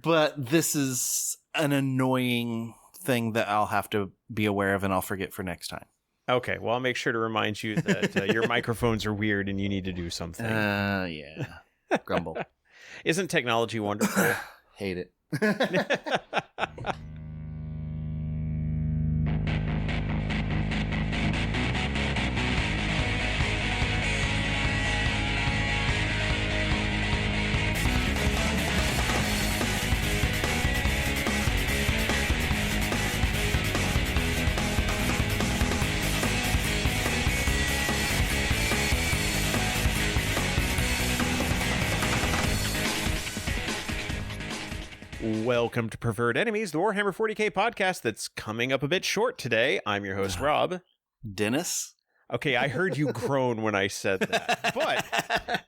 But this is an annoying thing that I'll have to be aware of and I'll forget for next time. Okay, well, I'll make sure to remind you that your microphones are weird and you need to do something. Yeah. Grumble. Isn't technology wonderful? Hate it. Welcome to Preferred Enemies, the Warhammer 40k podcast that's coming up a bit short today. I'm your host, Rob. Dennis? Okay, I heard you groan when I said that, but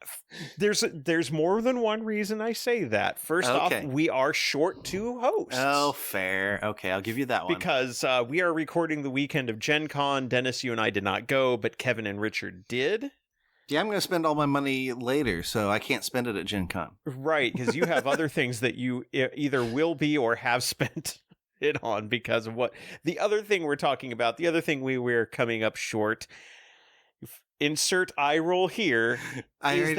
there's more than one reason I say that. First off, we are short two hosts. Oh, fair. Okay, I'll give you that one. Because we are recording the weekend of Gen Con. Dennis, you and I did not go, but Kevin and Richard did. Yeah, I'm going to spend all my money later, so I can't spend it at Gen Con. Right, because you have other things that you either will be or have spent it on because of what... The other thing we're talking about, the other thing we're coming up short, insert eye roll here, is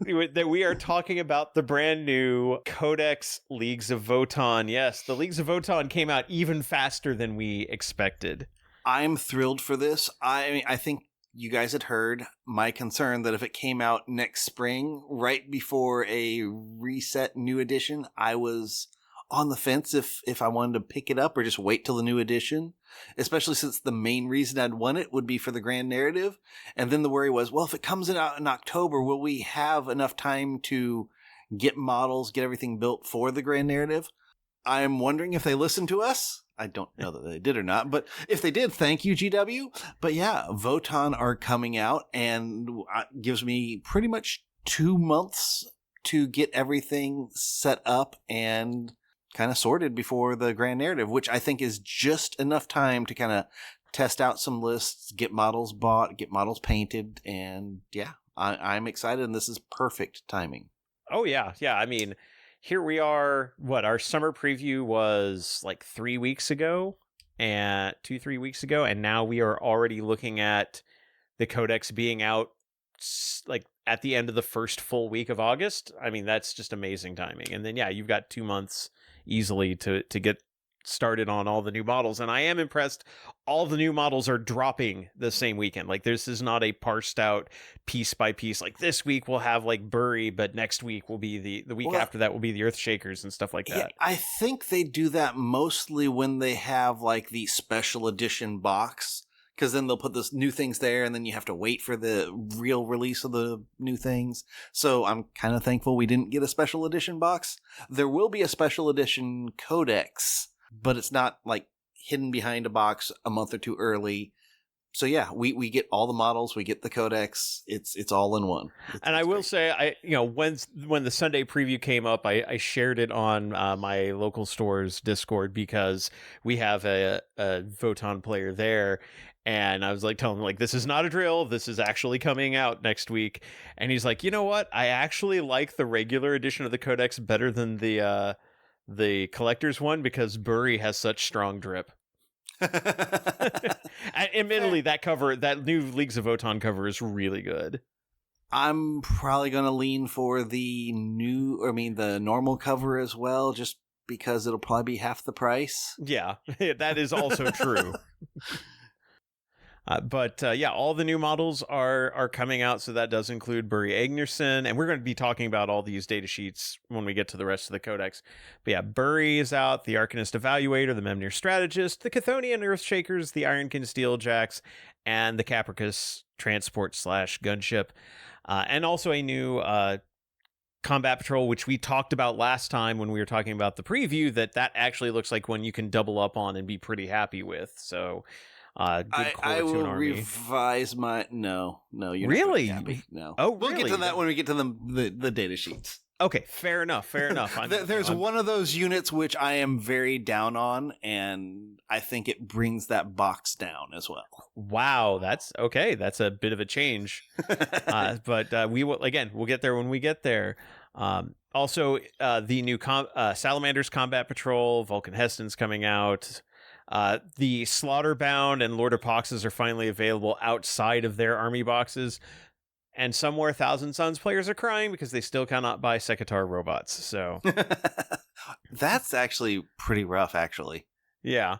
that we are talking about the brand new codex Leagues of Votann. Yes, the Leagues of Votann came out even faster than we expected. I'm thrilled for this. I think you guys had heard my concern that if it came out next spring, right before a reset new edition, I was on the fence if I wanted to pick it up or just wait till the new edition, especially since the main reason I'd want it would be for the grand narrative. And then the worry was, well, if it comes out in October, will we have enough time to get models, get everything built for the grand narrative? I'm wondering if they listen to us. I don't know that they did or not, but if they did, thank you, GW. But yeah, Votann are coming out and gives me pretty much 2 months to get everything set up and kind of sorted before the grand narrative, which I think is just enough time to kind of test out some lists, get models bought, get models painted, and yeah, I'm excited, and this is perfect timing. Oh, yeah. Yeah, I mean... Here we are, our summer preview was like 3 weeks ago, and 2-3 weeks ago, and now we are already looking at the codex being out like at the end of the first full week of August. I mean, that's just amazing timing. And then, yeah, you've got 2 months easily to get started on all the new models, and I am impressed. All the new models are dropping the same weekend. Like, this is not a parsed out piece by piece. Like, this week we'll have like Buri, but next week will be the week after that will be the Earthshakers and stuff like that. Yeah, I think they do that mostly when they have like the special edition box, because then they'll put the new things there, and then you have to wait for the real release of the new things. So I'm kind of thankful we didn't get a special edition box. There will be a special edition codex, but it's not like hidden behind a box a month or two early. So yeah, we get all the models, we get the codex. It's all in one. And I will say, when the Sunday preview came up, I shared it on my local store's Discord because we have a Votann player there. And I was like telling him, like, this is not a drill. This is actually coming out next week. And he's like, you know what? I actually like the regular edition of the codex better than the collector's one because Buri has such strong drip. Admittedly, that new Leagues of Votann cover is really good. I'm probably going to lean for the normal cover as well, just because it'll probably be half the price. Yeah, that is also true. But all the new models are coming out, so that does include Buri Agnerson, and we're going to be talking about all these data sheets when we get to the rest of the codex. But yeah, Buri is out, the Arcanist Evaluator, the Memnir Strategist, the Chthonian Earthshakers, the Ironkin Steeljacks, and the Kapricus Transport / Gunship, and also a new Combat Patrol, which we talked about last time when we were talking about the preview, that actually looks like one you can double up on and be pretty happy with. So... I will revise my no. You're really not happy. No. Oh, we'll get to that when we get to the data sheets. Okay, fair enough. There's one of those units which I am very down on, and I think it brings that box down as well. Wow, that's okay. That's a bit of a change. But we will, again, we'll get there when we get there. Also, the new Salamander's Combat Patrol, Vulcan Heston's coming out. The Slaughterbound and Lord of Poxes are finally available outside of their army boxes. And somewhere Thousand Sons players are crying because they still cannot buy Sekitar robots. So That's actually pretty rough, actually. yeah.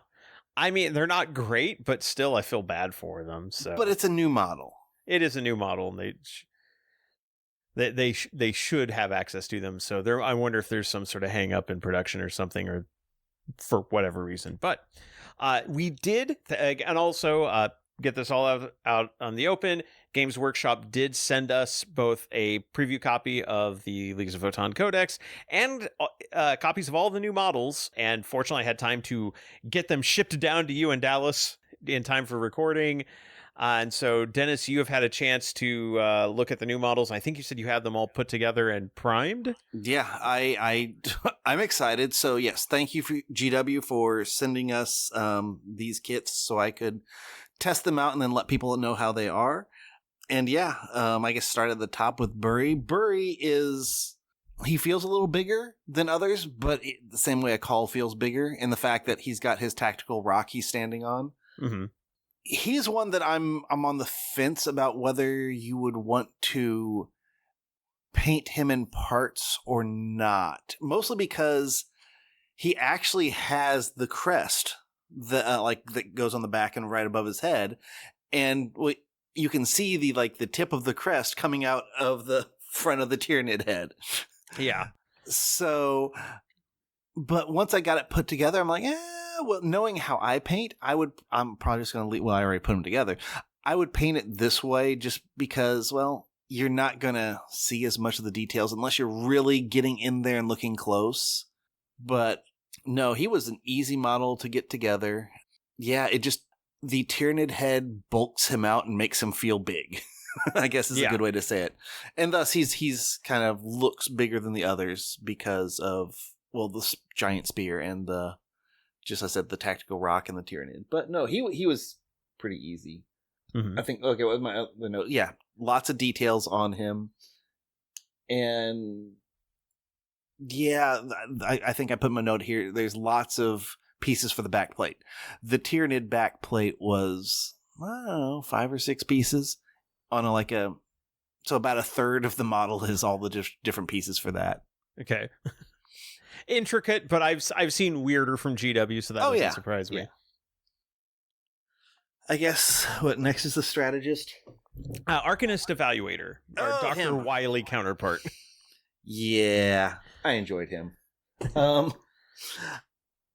I mean, they're not great, but still I feel bad for them. So But it's a new model. it is a new model, and they should have access to them. So there, I wonder if there's some sort of hang up in production or something, or for whatever reason. But we did, and also get this all out on the open. Games Workshop did send us both a preview copy of the Leagues of Votann Codex and copies of all the new models. And fortunately, I had time to get them shipped down to you in Dallas in time for recording. And so, Dennis, you have had a chance to look at the new models. I think you said you have them all put together and primed. Yeah, I'm excited. So yes, thank you for GW for sending us these kits so I could test them out and then let people know how they are. And yeah, I guess start at the top with Buri. Buri he feels a little bigger than others, but the same way a Call feels bigger in the fact that he's got his tactical rock he's standing on. Mm-hmm. He's one that I'm on the fence about whether you would want to paint him in parts or not. Mostly because he actually has the crest that goes on the back and right above his head, and you can see the tip of the crest coming out of the front of the Tyranid head. Yeah. So, but once I got it put together, I'm like, well, knowing how I paint, I'm probably just going to leave. Well, I already put them together. I would paint it this way just because, well, you're not going to see as much of the details unless you're really getting in there and looking close. But no, he was an easy model to get together. Yeah, the Tyranid head bulks him out and makes him feel big. I guess is a good way to say it. And thus he's kind of looks bigger than the others because of, well, the giant spear and the tactical rock and the Tyranid. But no, he was pretty easy. Mm-hmm. I think, okay, with my other note, yeah, lots of details on him. And yeah, I think I put my note here. There's lots of pieces for the back plate. The Tyranid back plate was, I don't know, 5 or 6 pieces on so about a third of the model is all the different pieces for that. Okay. Intricate, but I've seen weirder from GW, so that doesn't surprise me. Yeah. I guess what next is the strategist? Arcanist Evaluator, our Dr. Wily counterpart. Yeah, I enjoyed him.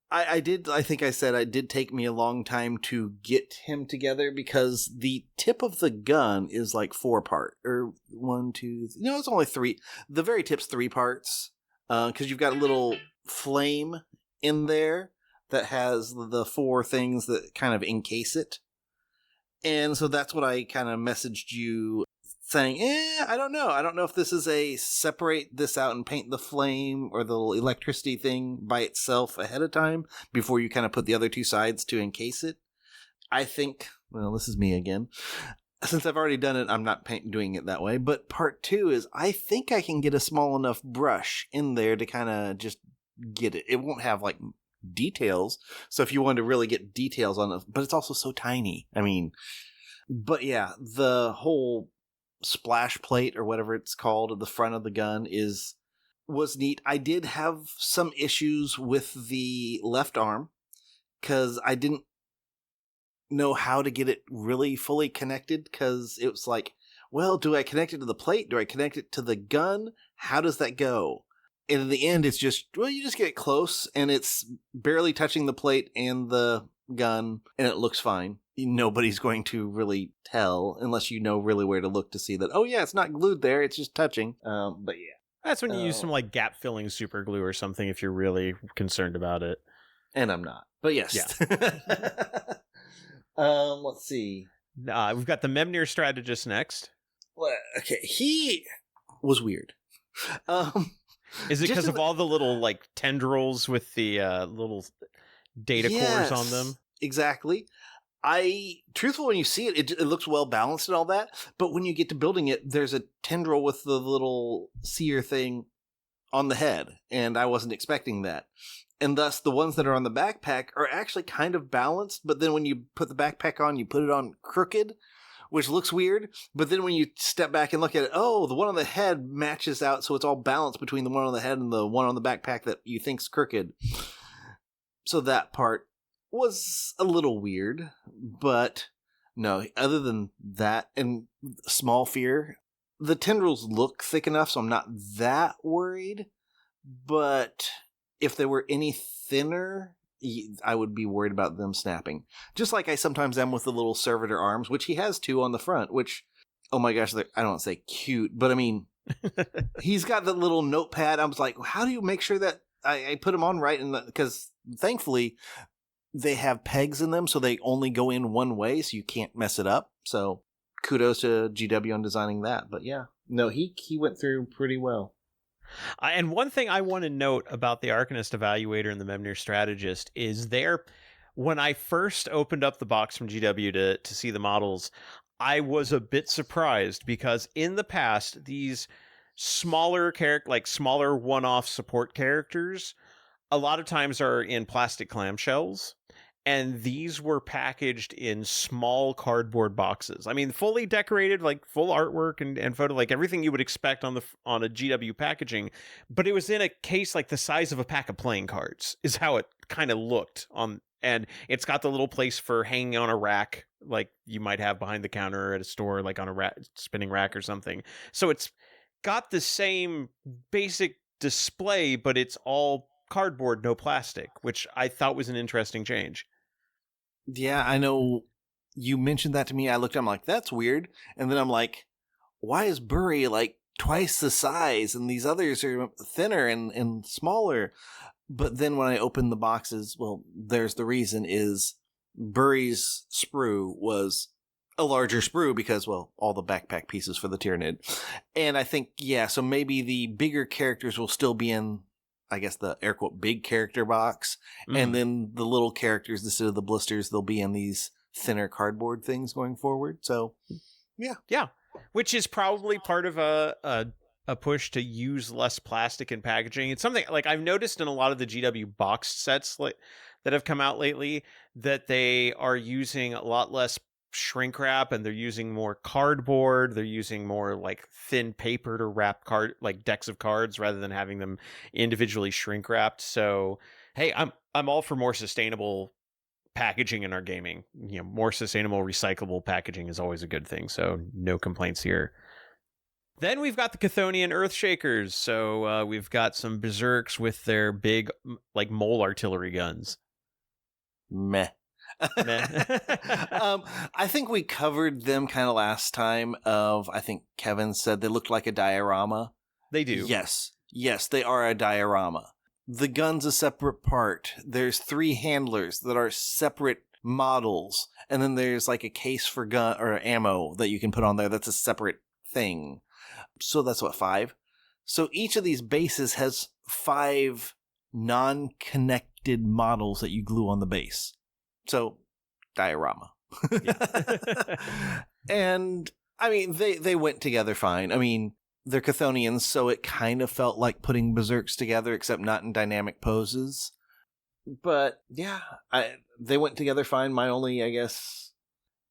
I think I said it did take me a long time to get him together because the tip of the gun is like 4 part or 1, 2. No, it's only 3. The very tip's 3 parts because you've got a little flame in there that has the 4 things that kind of encase it. And so that's what I kind of messaged you saying, I don't know. I don't know if this is a separate this out and paint the flame or the little electricity thing by itself ahead of time before you kind of put the other 2 sides to encase it. I think, well, this is me again. Since I've already done it, I'm not doing it that way. But part 2 is I think I can get a small enough brush in there to kind of just get it. It won't have like details. So if you want to really get details on it, but it's also so tiny. I mean, but yeah, the whole splash plate or whatever it's called at the front of the gun was neat. I did have some issues with the left arm because I didn't know how to get it really fully connected because it was like, well, do I connect it to the plate? Do I connect it to the gun? How does that go? And in the end, it's just, well, you just get close and it's barely touching the plate and the gun and it looks fine. Nobody's going to really tell unless you know really where to look to see that, oh yeah, it's not glued there, it's just touching. But yeah. That's when you use some like gap filling super glue or something if you're really concerned about it. And I'm not. But yes. Yeah. Let's see. We've got the Memnir strategist next. Well, okay, he was weird. Is it because of all the little like tendrils with the little data cores on them? Exactly. Truthful, when you see it, it looks well balanced and all that. But when you get to building it, there's a tendril with the little seer thing on the head, and I wasn't expecting that. And thus, the ones that are on the backpack are actually kind of balanced, but then when you put the backpack on, you put it on crooked, which looks weird. But then when you step back and look at it, oh, the one on the head matches out, so it's all balanced between the one on the head and the one on the backpack that you think's crooked. So that part was a little weird, but no, other than that, and small fear, the tendrils look thick enough, so I'm not that worried. But if they were any thinner, I would be worried about them snapping. Just like I sometimes am with the little servitor arms, which he has 2 on the front, which, oh my gosh, I don't want to say cute, but I mean, he's got the little notepad. I was like, how do you make sure that I put them on right? Because thankfully, they have pegs in them, so they only go in one way, so you can't mess it up. So kudos to GW on designing that. But yeah, no, he went through pretty well. And one thing I want to note about the Arcanist Evaluator and the Memnir Strategist is when I first opened up the box from GW to see the models, I was a bit surprised because in the past, these smaller smaller one-off support characters a lot of times are in plastic clamshells, and these were packaged in small cardboard boxes. I mean, fully decorated, like full artwork and photo, like everything you would expect on a GW packaging, but it was in a case like the size of a pack of playing cards is how it kind of looked on. And it's got the little place for hanging on a rack, like you might have behind the counter at a store, like on a spinning rack or something. So it's got the same basic display, but it's all cardboard, no plastic, which I thought was an interesting change. Yeah, I know you mentioned that to me. I looked, I'm like, that's weird. And then I'm like, why is Buri like twice the size and these others are thinner and smaller? But then when I opened the boxes, well, there's the reason is Buri's sprue was a larger sprue because, well, all the backpack pieces for the Tyranid. And I think, yeah, so maybe the bigger characters will still be in, I guess, the air quote big character box. And then the little characters, instead of the blisters, they'll be in these thinner cardboard things going forward. So, yeah. Yeah. Which is probably part of a push to use less plastic in packaging. It's something like I've noticed in a lot of the GW boxed sets that have come out lately that they are using a lot less shrink wrap and they're using more cardboard. They're using more like thin paper to wrap like decks of cards rather than having them individually shrink wrapped. So, hey, I'm all for more sustainable packaging in our gaming. You know, more sustainable, recyclable packaging is always a good thing. So no complaints here. Then we've got the Chthonian Earthshakers. So we've got some berserks with their big like mole artillery guns. Meh. I think we covered them kind of last time I think Kevin said they looked like a diorama. They do. Yes, they are a diorama. The gun's a separate part. There's 3 handlers that are separate models. And then there's like a case for gun or ammo that you can put on there. That's a separate thing. So that's 5. So each of these bases has 5 non-connected models that you glue on the base. So, diorama. And, I mean, they went together fine. I mean, they're Chthonians, so it kind of felt like putting berserks together, except not in dynamic poses. But, yeah, they went together fine. My only, I guess,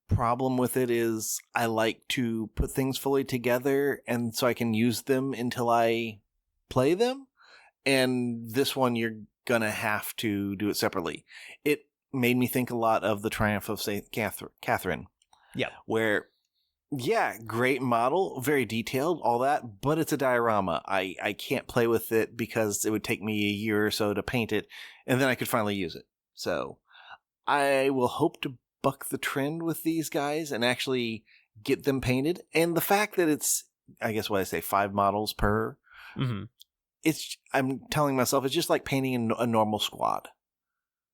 problem with it is I like to put things fully together, and so I can use them until I play them. And this one, you're gonna have to do it separately. It made me think a lot of the Triumph of St. Catherine. Yeah. Where, yeah, great model, very detailed, all that, but it's a diorama. I can't play with it because it would take me a year or so to paint it, and then I could finally use it. So I will hope to buck the trend with these guys and actually get them painted. And the fact that it's, I guess what I say, 5 models per, I'm telling myself, it's just like painting a normal squad.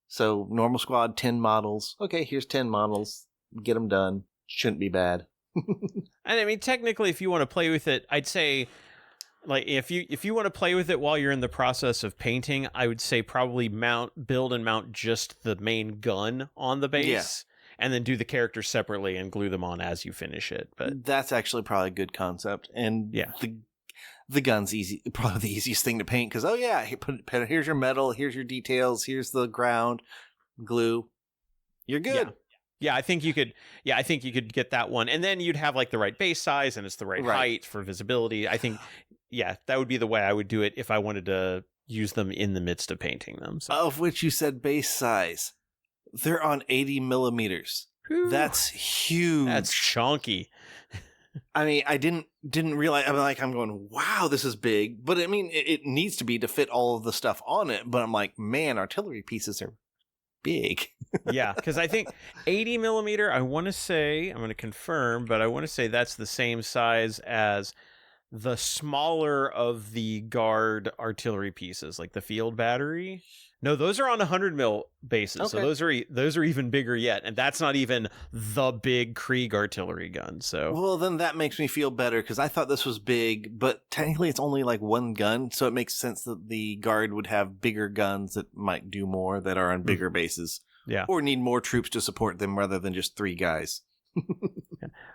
So, normal squad, 10 models. Okay, here's 10 models. Get them done. Shouldn't be bad. And I mean, technically, if you want to play with it, I'd say, like, if you want to play with it while you're in the process of painting, I would say probably build and mount just the main gun on the base, and then do the characters separately and glue them on as you finish it. But that's actually probably a good concept. And yeah, The gun's easy, probably the easiest thing to paint because, oh yeah, here's your metal, here's your details, here's the ground, glue. You're good. Yeah, I think you could. Yeah, I think you could get that one, and then you'd have like the right base size and it's the right height for visibility. I think, yeah, that would be the way I would do it if I wanted to use them in the midst of painting them. So. Of which you said base size. They're on 80 millimeters. Whew. That's huge. That's chunky. I mean, I didn't realize. I'm going, wow, this is big. But I mean, it needs to be to fit all of the stuff on it. But I'm like, man, artillery pieces are big. Yeah, because I think 80 millimeter. I want to say, I'm going to confirm, but I want to say that's the same size as the smaller of the guard artillery pieces, like the field battery. No, those are on 100 mil bases, so those are even bigger yet, and that's not even the big Krieg artillery gun. So, well, then that makes me feel better because I thought this was big, but technically it's only like one gun, so it makes sense that the guard would have bigger guns that might do more that are on bigger bases, or need more troops to support them rather than just 3 guys.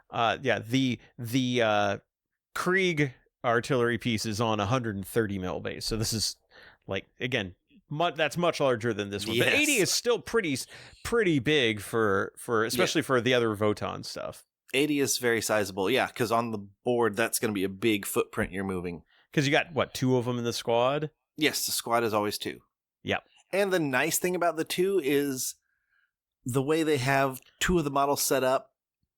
The Krieg artillery piece is on 130 mil base, so this is like again. That's much larger than this one, but 80 is still pretty big for especially for the other Votann stuff. 80 is very sizable, yeah, because on the board that's going to be a big footprint you're moving. Because you got what, 2 of them in the squad? Yes, the squad is always 2. Yep. And the nice thing about the 2 is the way they have 2 of the models set up.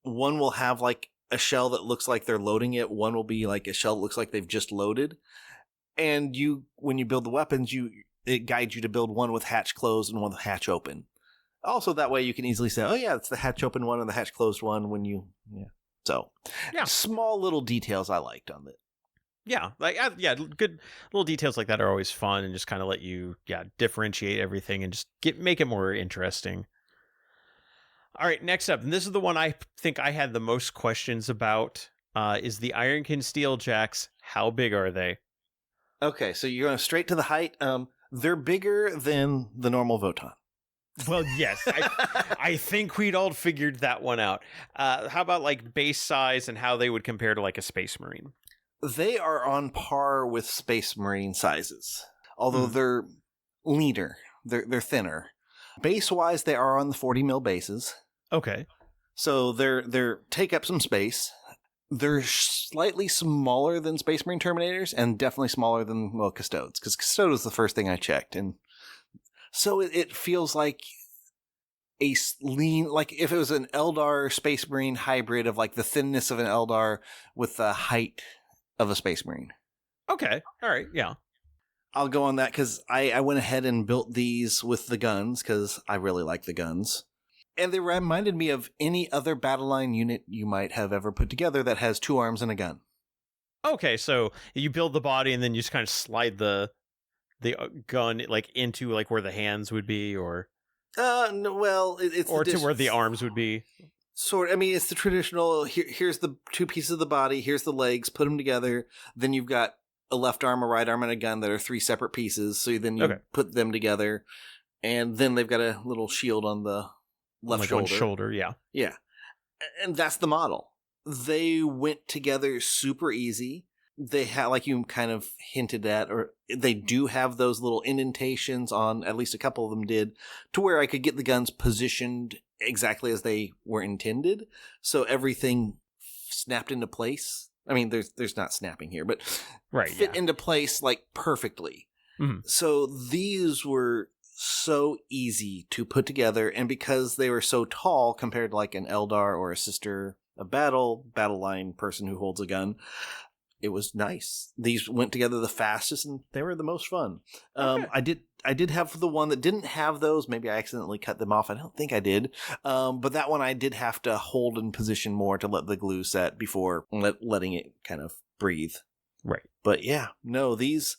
One will have like a shell that looks like they're loading it. One will be like a shell that looks like they've just loaded. And when you build the weapons, it guides you to build one with hatch closed and one with hatch open. Also, that way you can easily say, oh yeah, it's the hatch open one and the hatch closed one So, small little details I liked on it. Yeah, good little details like that are always fun and just kind of let you, differentiate everything and just make it more interesting. All right, next up, and this is the one I think I had the most questions about, is the Ironkin Steel Jacks. How big are they? Okay, so you're going straight to the height. They're bigger than the normal Votann. Well, yes. I think we'd all figured that one out. How about like base size and how they would compare to like a Space Marine? They are on par with Space Marine sizes, although they're leaner. They're thinner. Base-wise, they are on the 40 mil bases. Okay. So they're take up some space. They're slightly smaller than Space Marine Terminators and definitely smaller than, Custodes, because Custode was the first thing I checked. And so it feels like a lean, like if it was an Eldar Space Marine hybrid of like the thinness of an Eldar with the height of a Space Marine. Okay. All right. Yeah. I'll go on that because I went ahead and built these with the guns because I really like the guns. And they reminded me of any other battle line unit you might have ever put together that has 2 arms and a gun. Okay, so you build the body and then you just kind of slide the gun like into like where the hands would be, or no, well, it's or to where the arms would be. Sort. I mean, it's the traditional. Here's the 2 pieces of the body. Here's the legs. Put them together. Then you've got a left arm, a right arm, and a gun that are 3 separate pieces. So then you put them together, and then they've got a little shield on the left shoulder. One shoulder, yeah. Yeah. And that's the model. They went together super easy. They have, like you kind of hinted at, or they do have those little indentations on, at least a couple of them did, to where I could get the guns positioned exactly as they were intended. So everything snapped into place. I mean, there's not snapping here, but fit into place like perfectly. Mm-hmm. So these were so easy to put together, and because they were so tall compared to like an Eldar or a Sister of battle line person who holds a gun, it was nice. These went together the fastest, and they were the most fun. I did have the one that didn't have those. Maybe I accidentally cut them off. I don't think I did. But that one I did have to hold in position more to let the glue set before letting it kind of breathe. Right. But yeah, no, these...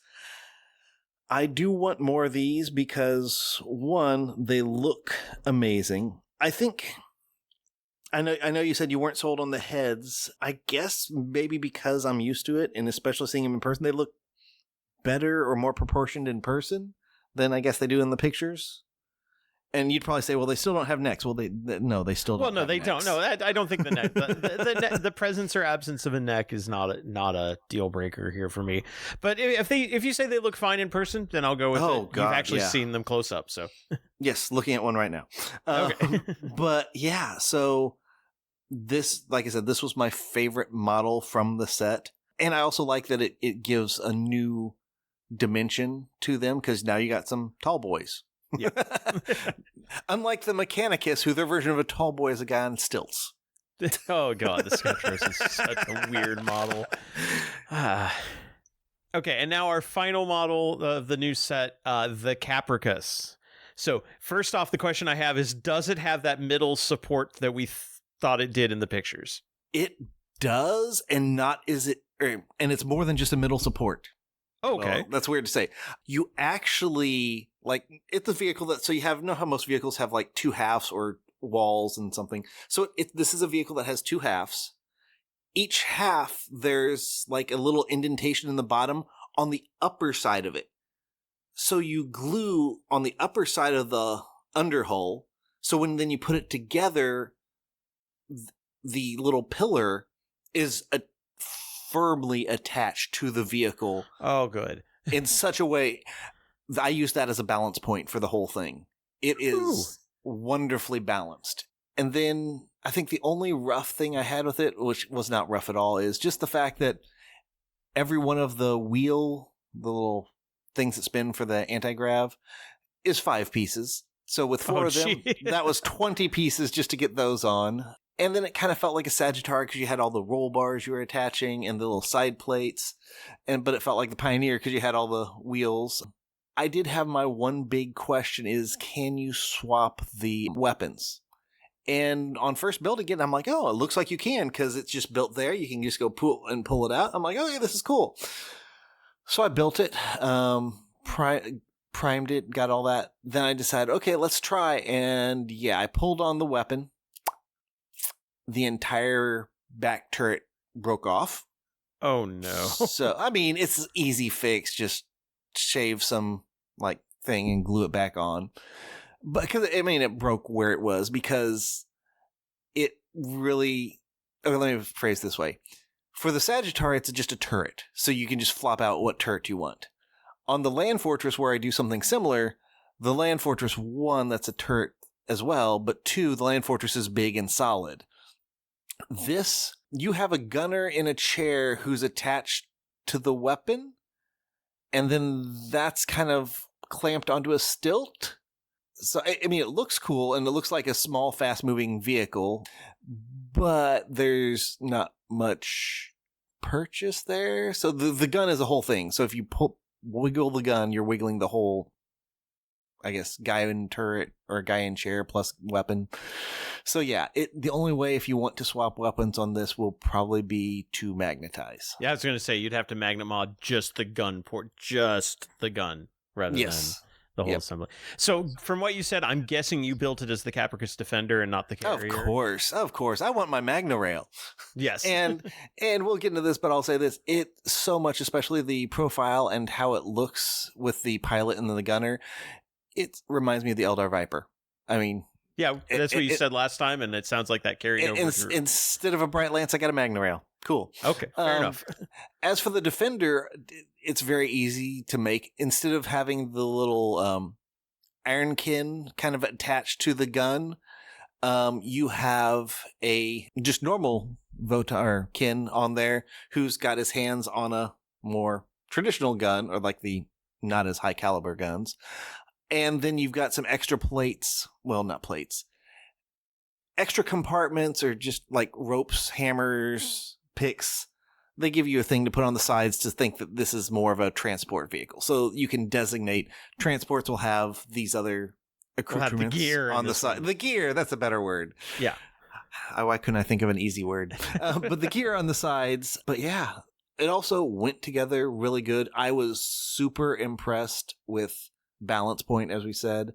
I do want more of these because, one, they look amazing. I think... I know you said you weren't sold on the heads. I guess maybe because I'm used to it, and especially seeing them in person, they look better or more proportioned in person than I guess they do in the pictures. And you'd probably say, well, they still don't have necks. Well, no, they still don't. Well, no, have they necks. don't. No, I don't think the neck, the presence or absence of a neck is not a deal breaker here for me. But if you say they look fine in person, then I'll go with it. God, you've actually seen them close up, so yes, looking at one right now. Okay. But yeah, so this, like I said, this was my favorite model from the set, and I also like that it gives a new dimension to them because now you got some tall boys. Yeah. Unlike the Mechanicus, who their version of a tall boy is a guy on stilts. Oh god, the Sketchers is such a weird model. Okay, and now our final model of the new set, the Kapricus. So first off, the question I have is, does it have that middle support that we thought it did in the pictures? It does, and it's more than just a middle support. Okay. Well, that's weird to say. You actually, like, it's a vehicle that, so you know how most vehicles have like two halves or walls and something. So this is a vehicle that has two halves. Each half, there's like a little indentation in the bottom on the upper side of it. So you glue on the upper side of the underhull. So then you put it together, the little pillar is firmly attached to the vehicle. Oh, good. In such a way, I use that as a balance point for the whole thing. It is wonderfully balanced. And then I think the only rough thing I had with it, which was not rough at all, is just the fact that every one of the little things that spin for the anti-grav, is 5 pieces. So with 4 of them, that was 20 pieces just to get those on. And then it kind of felt like a Sagittarius because you had all the roll bars you were attaching and the little side plates. But it felt like the Pioneer because you had all the wheels. I did have my one big question is, can you swap the weapons? And on first build again, I'm like, oh, it looks like you can because it's just built there. You can just go pull it out. I'm like, oh, yeah, this is cool. So I built it, primed it, got all that. Then I decided, okay, let's try. And yeah, I pulled on the weapon. The entire back turret broke off. Oh, no. So, I mean, it's an easy fix. Just shave some, like, thing and glue it back on. But, because, I mean, it broke where it was because it really... Okay, let me phrase this way. For the Sagittarius, it's just a turret. So you can just flop out what turret you want. On the Land Fortress, where I do something similar, the Land Fortress 1, that's a turret as well, but 2, the Land Fortress is big and solid. This, you have a gunner in a chair who's attached to the weapon, and then that's kind of clamped onto a stilt. So, I mean, it looks cool, and it looks like a small, fast-moving vehicle, but there's not much purchase there. So the gun is a whole thing. So if you wiggle the gun, you're wiggling the whole, I guess, guy in turret or guy in chair plus weapon. So yeah, the only way if you want to swap weapons on this will probably be to magnetize. Yeah, I was going to say you'd have to magnet mod just the gun port, just the gun rather than the whole assembly. So from what you said, I'm guessing you built it as the Kapricus Defender and not the carrier. Of course. I want my Magna Rail. Yes. and we'll get into this, but I'll say this. It so much, especially the profile and how it looks with the pilot and the gunner, it reminds me of the Eldar Viper. I mean... Yeah, that's what you said last time, and it sounds like that carried over. Instead of a Bright Lance, I got a Magna Rail. Cool. Okay, fair enough. As for the Defender, it's very easy to make. Instead of having the little ironkin kind of attached to the gun, you have a just normal Votann kin on there who's got his hands on a more traditional gun, or like the not as high caliber guns. And then you've got some extra plates. Well, not plates. Extra compartments or just like ropes, hammers, picks. They give you a thing to put on the sides to think that this is more of a transport vehicle. So you can designate transports will have these other accoutrements the gear on the side. The gear, that's a better word. Yeah. Why couldn't I think of an easy word? But the gear on the sides. But yeah, it also went together really good. I was super impressed with balance point, as we said.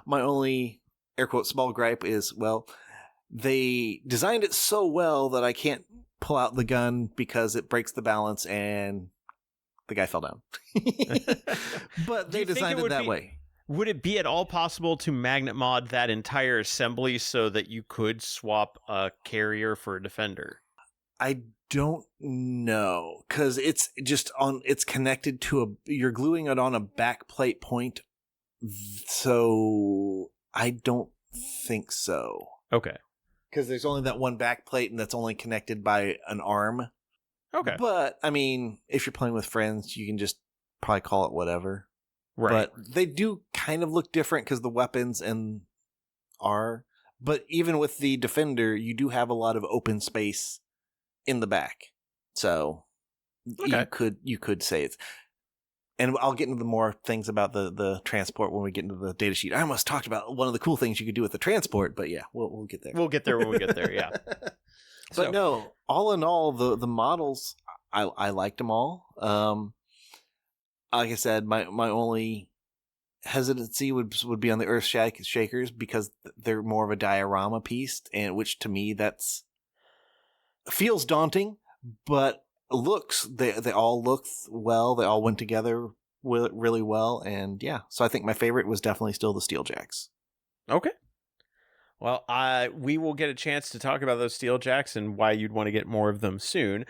My only air quote small gripe is, well, they designed it so well that I can't pull out the gun because it breaks the balance and the guy fell down. But they designed it that way. Would it be at all possible to magnet mod that entire assembly so that you could swap a carrier for a defender? I don't know, because it's connected to you're gluing it on a backplate point, so I don't think so. Okay. Because there's only that one backplate, and that's only connected by an arm. Okay. But, I mean, if you're playing with friends, you can just probably call it whatever. Right. But they do kind of look different because the weapons are. But even with the defender, you do have a lot of open space in the back. So you could say it's... And I'll get into the more things about the transport when we get into the data sheet. I almost talked about one of the cool things you could do with the transport, but yeah, we'll get there. We'll get there when we get there, yeah. But no, all in all, the models, I liked them all. Like I said, my only hesitancy would be on the Earth Shakers because they're more of a diorama piece, and which to me feels daunting, but they all look well. They all went together really well, and yeah. So I think my favorite was definitely still the Steeljacks. Okay. Well, we will get a chance to talk about those Steeljacks and why you'd want to get more of them soon.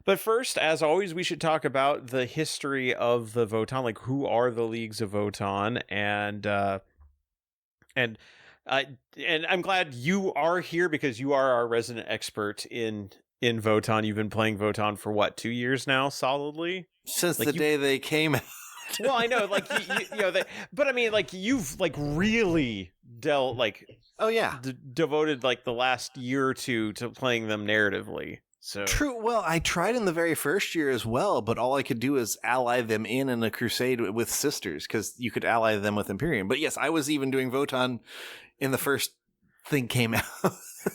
But first, as always, we should talk about the history of the Votann. Like, who are the Leagues of Votann? And I'm glad you are here because you are our resident expert in Votann. You've been playing Votann for what, 2 years now, solidly? Since the day they came out. Well, I know, like but I mean, like you've like really oh yeah, devoted like the last year or two to playing them narratively. So true. Well, I tried in the very first year as well, but all I could do is ally them in a crusade with sisters because you could ally them with Imperium. But yes, I was even doing Votann in the first thing came out.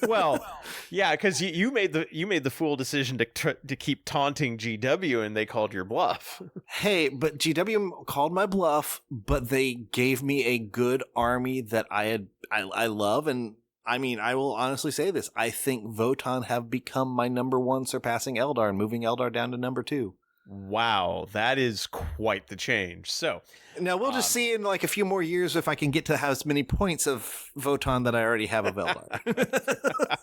Well, yeah, because you made the fool decision to keep taunting GW, and they called your bluff. Hey, but GW called my bluff, but they gave me a good army that I love, and I mean, I will honestly say this: I think Votann have become my number one, surpassing Eldar, and moving Eldar down to number 2. Wow, that is quite the change. So now we'll just see in like a few more years if I can get to as many points of Votann that I already have of Eldar.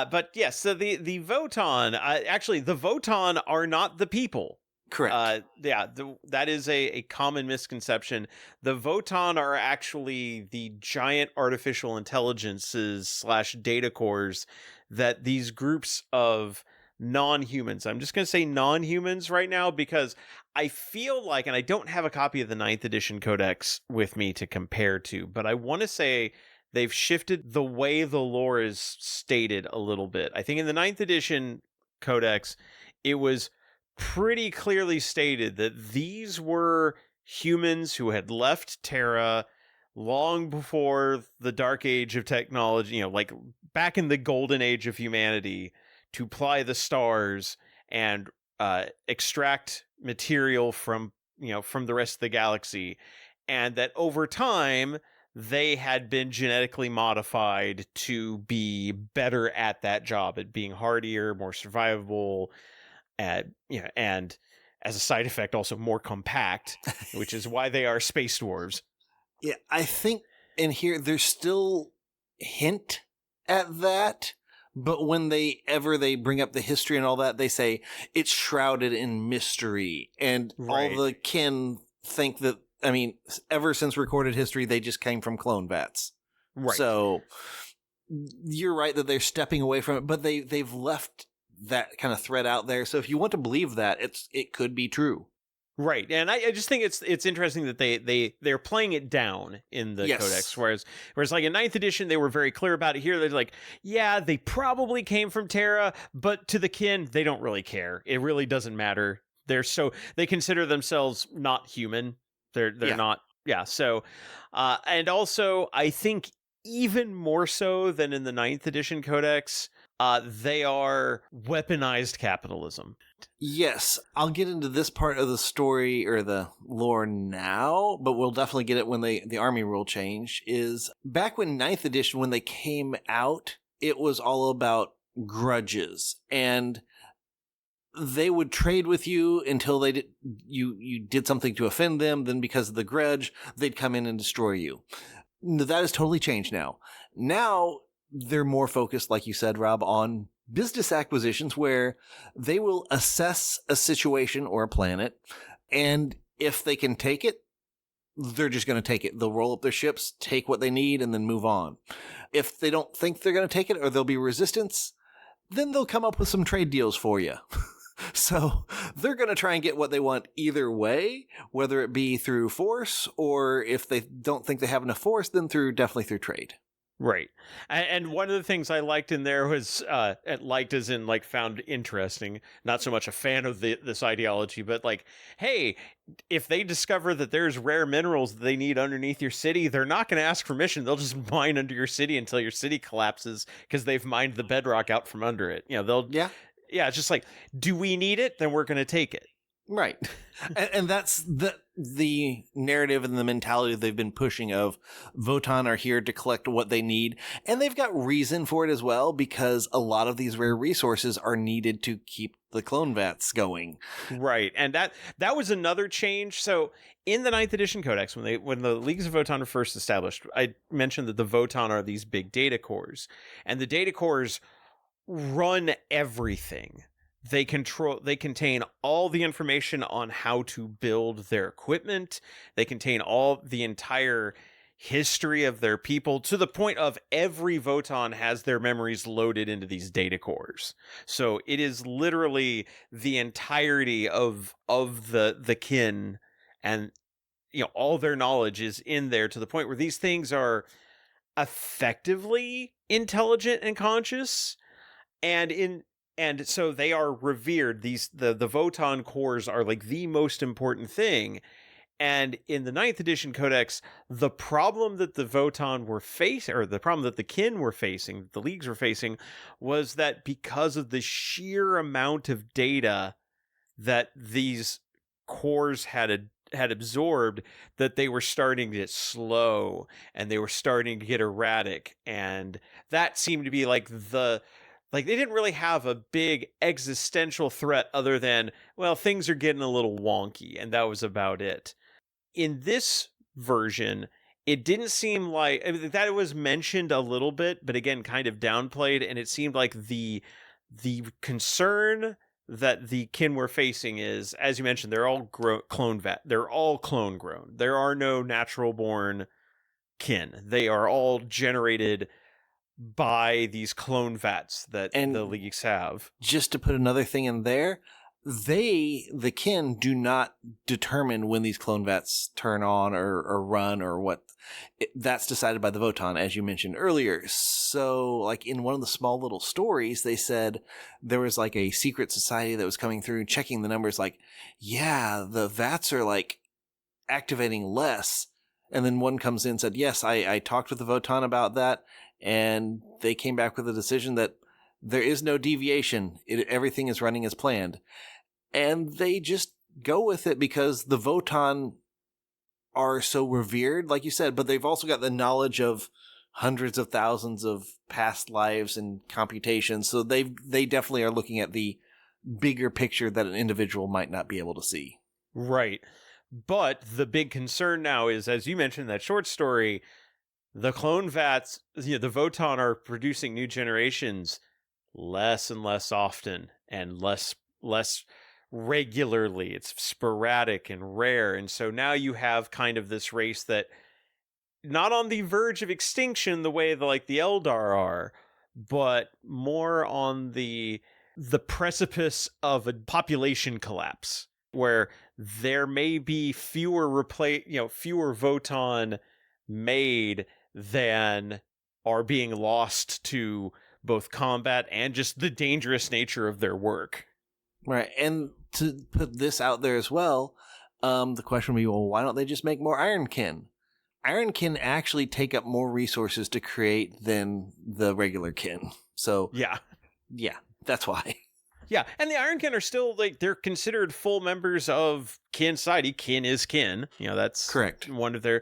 But yes, so the Votann, actually, the Votann are not the people. Correct. That is a common misconception. The Votann are actually the giant artificial intelligences / data cores that these groups of non-humans, I'm just going to say non-humans right now because I feel like, and I don't have a copy of the 9th edition codex with me to compare to, but I want to say they've shifted the way the lore is stated a little bit. I think in the 9th edition codex, it was pretty clearly stated that these were humans who had left Terra long before the dark age of technology, like back in the golden age of humanity, to ply the stars and extract material from the rest of the galaxy, and that over time they had been genetically modified to be better at that job, at being hardier, more survivable, and as a side effect also more compact, which is why they are space dwarves. Yeah, I think in here there's still hint at that. But when they bring up the history and all that, they say it's shrouded in mystery. And all the kin think that, I mean, ever since recorded history, they just came from clone vats. Right. So you're right that they're stepping away from it, but they've left that kind of thread out there. So if you want to believe that, it could be true. Right, and I just think it's interesting that they're playing it down in the codex, whereas like in 9th edition they were very clear about it. Here they're like, yeah, they probably came from Terra, but to the kin they don't really care. It really doesn't matter. They consider themselves not human. They're not. Yeah. So, and also I think even more so than in the 9th edition codex, they are weaponized capitalism. Yes, I'll get into this part of the story or the lore now, but we'll definitely get it when the army rule change. Is back when 9th edition, when they came out, it was all about grudges, and they would trade with you until you did something to offend them. Then because of the grudge, they'd come in and destroy you. That has totally changed now. Now they're more focused, like you said, Rob, on business acquisitions where they will assess a situation or a planet, and if they can take it, they're just going to take it. They'll roll up their ships, take what they need, and then move on. If they don't think they're going to take it or there'll be resistance, then they'll come up with some trade deals for you. So they're going to try and get what they want either way, whether it be through force, or if they don't think they have enough force, then definitely through trade. Right. And one of the things I liked in there was, liked as in like found interesting, not so much a fan of this ideology, but like, hey, if they discover that there's rare minerals that they need underneath your city, they're not going to ask permission. They'll just mine under your city until your city collapses because they've mined the bedrock out from under it. Yeah, it's just like, do we need it? Then we're going to take it. Right. And that's the narrative and the mentality they've been pushing of Votann are here to collect what they need. And they've got reason for it as well, because a lot of these rare resources are needed to keep the clone vats going. Right. And that was another change. So in the 9th edition codex, when the Leagues of Votann were first established, I mentioned that the Votann are these big data cores, and the data cores run everything. They contain all the information on how to build their equipment. They contain all the entire history of their people, to the point of every Votann has their memories loaded into these data cores. So it is literally the entirety of the kin, and all their knowledge is in there, to the point where these things are effectively intelligent and conscious, and so they are revered. The Votann cores are like the most important thing. And in the 9th edition codex, the problem that the Votann were facing, or the problem that the kin were facing, the leagues were facing, was that because of the sheer amount of data that these cores had absorbed, that they were starting to get slow and they were starting to get erratic. And that seemed to be they didn't really have a big existential threat other than, well, things are getting a little wonky, and that was about it. In this version, it didn't seem like that it was mentioned a little bit, but again, kind of downplayed, and it seemed like the concern that the kin were facing is, as you mentioned, they're all they're all clone grown. There are no natural born kin. They are all generated by these clone vats that the leagues have. Just to put another thing in there, the kin do not determine when these clone vats turn on or run or what. That's decided by the Votann, as you mentioned earlier. So, like in one of the small little stories, they said there was like a secret society that was coming through checking the numbers, like, yeah, the vats are like activating less. And then one comes in and said, yes, I talked with the Votann about that, and they came back with a decision that there is no deviation. Everything is running as planned. And they just go with it because the Votann are so revered, like you said, but they've also got the knowledge of hundreds of thousands of past lives and computations. So they definitely are looking at the bigger picture that an individual might not be able to see. Right. But the big concern now is, as you mentioned in that short story, the clone vats, the Votann are producing new generations less and less often and less regularly. It's sporadic and rare. And so now you have kind of this race that not on the verge of extinction the way the Eldar are, but more on the precipice of a population collapse, where there may be fewer Votann made than are being lost to both combat and just the dangerous nature of their work. Right. And to put this out there as well, the question would be, well, why don't they just make more Ironkin? Ironkin actually take up more resources to create than the regular kin. So yeah, that's why. Yeah, and the Ironkin are still, they're considered full members of kin society. Kin is kin. That's correct. One of their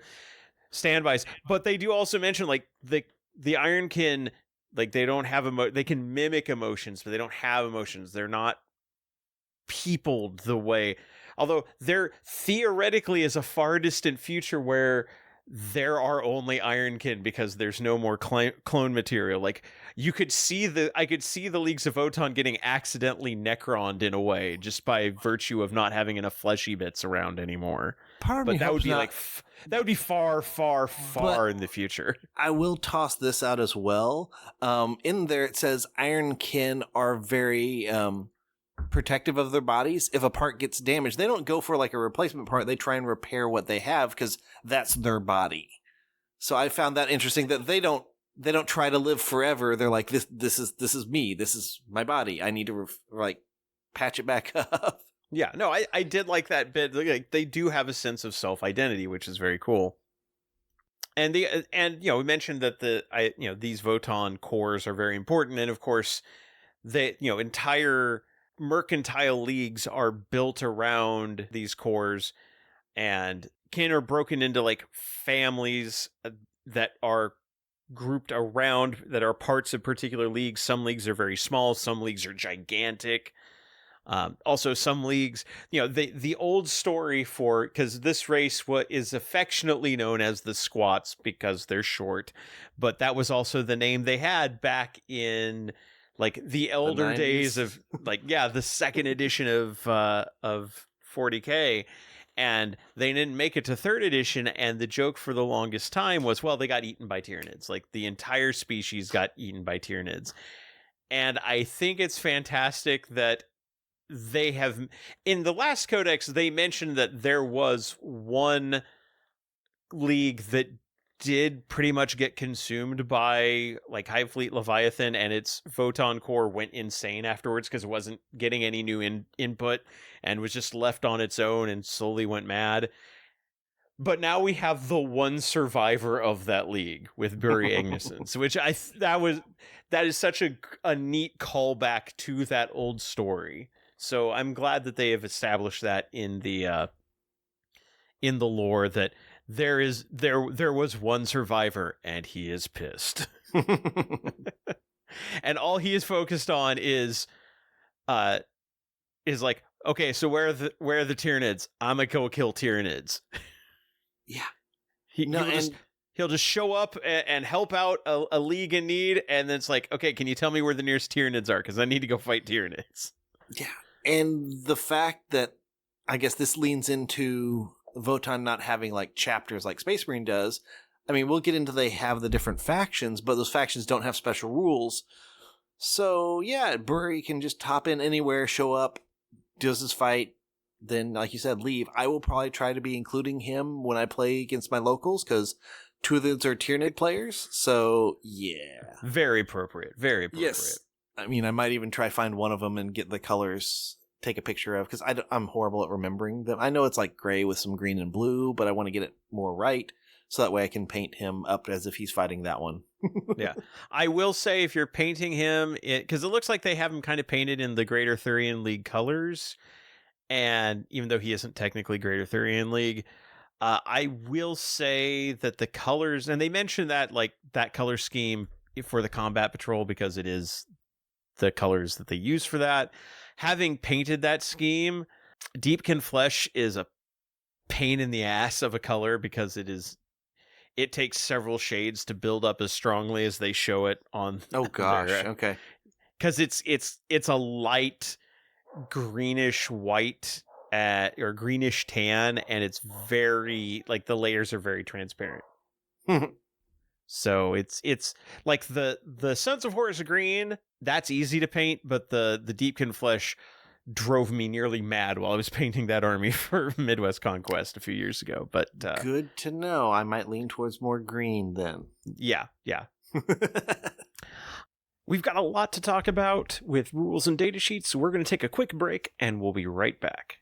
standbys. But they do also mention, the Ironkin, they don't have they can mimic emotions, but they don't have emotions. They're not peopled the way. Although there theoretically is a far distant future where there are only Ironkin because there's no more clone material. Like I could see the Leagues of Votann getting accidentally Necroned in a way just by virtue of not having enough fleshy bits around anymore. But that would be that would be far, far, far in the future. I will toss this out as well. In there it says Ironkin are very protective of their bodies. If a part gets damaged, they don't go for like a replacement part. They try and repair what they have because that's their body. So I found that interesting that they don't try to live forever. They're like, this is me. This is my body. I need to patch it back up. Yeah, no, I did like that bit. Like, they do have a sense of self-identity, which is very cool. And we mentioned that these Votann cores are very important, and of course, entire mercantile leagues are built around these cores, and kin are broken into like families that are grouped around, that are parts of particular leagues. Some leagues are very small, some leagues are gigantic. Also, some leagues, the old story because this race is affectionately known as the Squats because they're short, but that was also the name they had back in like the elder days of the second edition of 40K, and they didn't make it to third edition. And the joke for the longest time was, well, they got eaten by Tyranids. Like the entire species got eaten by Tyranids. And I think it's fantastic that they have, in the last codex, they mentioned that there was one league that did pretty much get consumed by like Hive Fleet Leviathan, and its Votann core went insane afterwards because it wasn't getting any new input and was just left on its own and slowly went mad. But now we have the one survivor of that league with Buri Ignisance, which that is such a neat callback to that old story. So I'm glad that they have established that in the lore, that there was one survivor and he is pissed. And all he is focused on is like, okay, so where are the Tyranids? I'm gonna go kill Tyranids. Yeah. He'll just show up and help out a league in need, and then it's like, okay, can you tell me where the nearest Tyranids are? Because I need to go fight Tyranids. Yeah. And the fact that, I guess this leans into Votann not having like chapters like Space Marine does. I mean, we'll get into they have the different factions, but those factions don't have special rules. So yeah, Buri can just hop in anywhere, show up, does his fight, then like you said, leave. I will probably try to be including him when I play against my locals because two of those are Tyranid players. So yeah, very appropriate. Very appropriate. Yes. I mean, I might even try find one of them and get the colors, take a picture of, because I'm horrible at remembering them. I know it's like gray with some green and blue, but I want to get it more right so that way I can paint him up as if he's fighting that one. Yeah. I will say, if you're painting him, because it looks like they have him kind of painted in the Greater Thurian League colors, and even though he isn't technically Greater Thurian League, I will say that the colors, and they mentioned that like that color scheme for the combat patrol because it is the colors that they use for that. Having painted that scheme, Deepkin Flesh is a pain in the ass of a color because it takes several shades to build up as strongly as they show it on. Oh gosh, okay. Because it's a light greenish white or greenish tan, and it's very like the layers are very transparent. So it's like the Sons of Horus Green, that's easy to paint, but the Deepkin Flesh drove me nearly mad while I was painting that army for Midwest Conquest a few years ago. But good to know. I might lean towards more green then. Yeah. We've got a lot to talk about with rules and datasheets, so we're going to take a quick break, and we'll be right back.